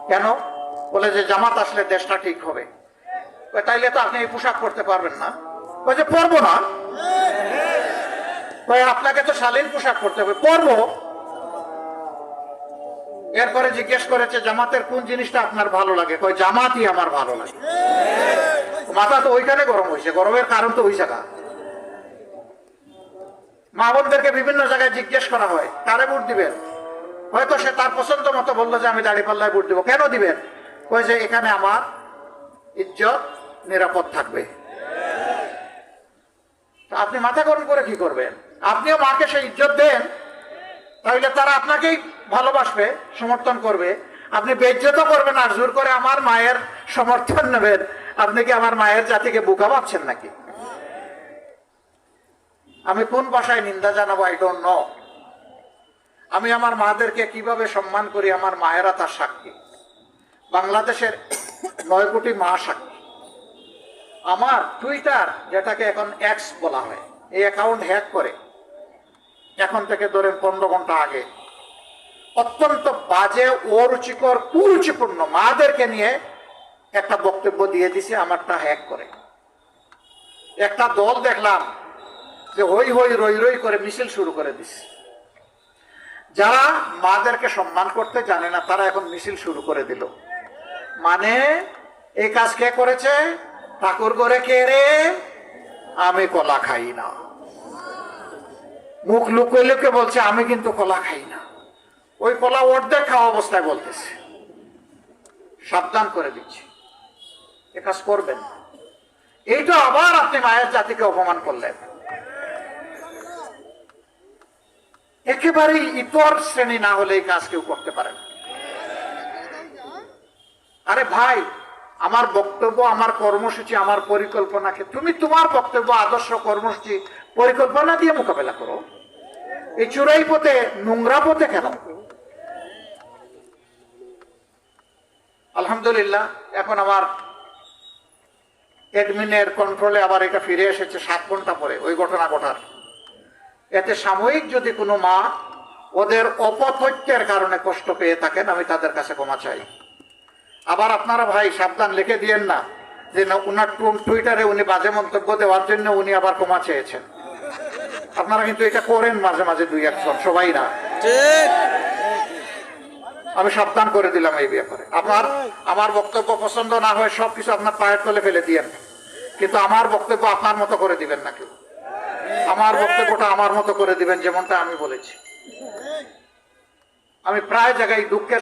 কেন? বলে যে জামাত আসলে দেশটা ঠিক হবে। তাইলে তো আপনি এই পোশাক পরতে পারবেন না। ওই যে পরবো না, আপনাকে তো শালীন পোশাক পরতে হবে, পরবো। এরপরে জিজ্ঞেস করেছে জামাতের কোন জিনিসটা আপনার ভালো লাগে? কয় জামাতই আমার ভালো লাগে। মাথা তো ওইখানে গরম হয়েছে, গরমের কারণ তো ওই জায়গা। মা বোনদেরকে বিভিন্ন জায়গায় জিজ্ঞেস করা হয় কারে ভোট দিবেন, হয়তো সে তার পছন্দ মতো বললো যে আমি দাঁড়িপাল্লায় ভোট দিব। কেন দিবেন? কয় যে এখানে আমার ইজ্জত নিরাপদ থাকবে। আপনি মাথা গরম করে কি করবেন? আপনিও মাকে সেই ইজ্জত দেন, তাহলে তারা আপনাকেই ভালোবাসবে, সমর্থন করবে। আপনি বেইজ্জত করবেন আর জোর করে আমার মায়ের সমর্থন নেবেন। আপনি কি আমার মায়ের জাতিকে বোকা ভাবছেন নাকি? আমি কোন ভাষায় নিন্দা জানাবো আই ডোন্ট নো। আমি আমার মাদেরকে কিভাবে সম্মান করি, আমার মায়েরা তার সাক্ষী। বাংলাদেশের 9 কোটি মা সাক্ষী। আমার টুইটার, যেটাকে এখন এক্স বলা হয়, এই অ্যাকাউন্ট হ্যাক করে এখন থেকে ধরেন 15 ঘন্টা আগে অত্যন্ত বাজে, অরুচিকর, কুরুচিপূর্ণ মাদেরকে নিয়ে একটা বক্তব্য দিয়ে দিছে, আমারটা হ্যাক করে। একটা দল দেখলাম যে হই হই রই রই করে মিছিল শুরু করে দিছে। যারা মাদেরকে সম্মান করতে জানে না তারা এখন মিছিল শুরু করে দিল। মানে এই কাজ কে করেছে? ঠাকুর করে কে রে? আমি কলা খাই না। মুখ লুকিয়ে লুকিয়ে বলছে আমি কিন্তু কলা খাই না। ওই কলা অর্ধেক খাওয়া অবস্থায় বলতেছে। সাবধান করে দিচ্ছি, এ কাজ করবেন। এইটা আবার আপনি মায়ের জাতিকে অপমান করলেন। একেবারেই ইতর শ্রেণী না হলে এই কাজ কেউ করতে পারে না। আরে ভাই, আমার বক্তব্য, আমার কর্মসূচি, আমার পরিকল্পনাকে তুমি তোমার বক্তব্য, আদর্শ, কর্মসূচি, পরিকল্পনা দিয়ে মোকাবেলা করো। এই চোরাই পথে, নোংরা পথে কেন? আলহামদুলিল্লাহ, এখন আমার অ্যাডমিনের কন্ট্রোলে আবার এটা ফিরে এসেছে 7 ঘন্টা পরে ওই ঘটনা ঘটার। এতে সাময়িক যদি কোনো মা ওদের অপতথ্যের কারণে কষ্ট পেয়ে থাকেন, আমি তাদের কাছে ক্ষমা চাই। আবার আপনারা ভাই সাবধান, লিখে দিয়েন না যে উনার টুইটারে উনি বাজে মন্তব্য দেওয়ার জন্য উনি আবার ক্ষমা চেয়েছেন। আপনারা কিন্তু এটা করেন মাঝে মাঝে, 2-1 জন, সবাই না। আমি সাবধান করে দিলাম এই ব্যাপারে। আমার বক্তব্য পছন্দ না হয় সবকিছু আপনার পায়ের তলে ফেলে দিয়েন, কিন্তু আমার বক্তব্য আপনার মতো করে দিবেন না কেউ। আমার বক্তব্যটা আমার মতো করে দিবেন, যেমনটা আমি বলেছি। আমি প্রায় জায়গায় দুঃখের